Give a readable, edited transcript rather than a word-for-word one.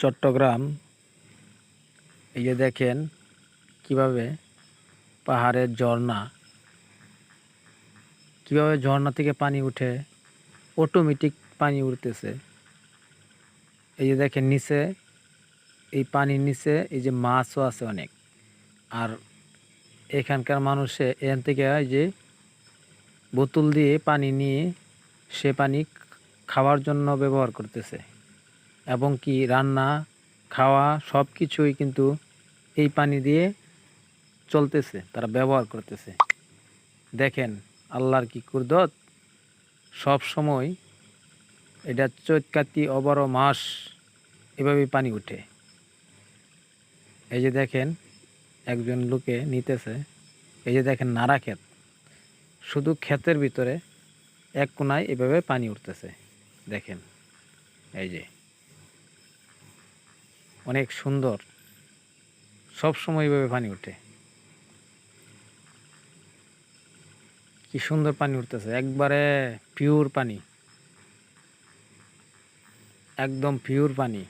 চট্টগ্রাম। এই যে দেখেন কিভাবে পাহাড়ের কিভাবে ঝর্ণা থেকে পানি উঠে, অটোমেটিক পানি উঠতেছে। এই যে দেখেন নিচে, এই পানির নিচে এই যে মাছও আছে অনেক। আর এখানকার মানুষে এখান থেকে এই যে বোতল দিয়ে পানি নিয়ে সে পানি খাওয়ার জন্য ব্যবহার করতেছে, এবং কি রান্না খাওয়া সব কিছুই কিন্তু এই পানি দিয়ে চলতেছে, তারা ব্যবহার করতেছে। দেখেন আল্লাহর কি কুদরত, সব সময় এটা চৈত কার্তিক অবারো মাস এভাবেই পানি উঠে। এই যে দেখেন একজন লোকে নিতেছে। এই যে দেখেন নারা ক্ষেত, শুধু ক্ষেতের ভিতরে এক কোনায় এভাবে পানি উঠতেছে। দেখেন এই যে অনেক সুন্দর, সব সময় এভাবে পানি উঠে। কি সুন্দর পানি উঠতেছে, একবারে পিওর পানি, একদম পিওর পানি।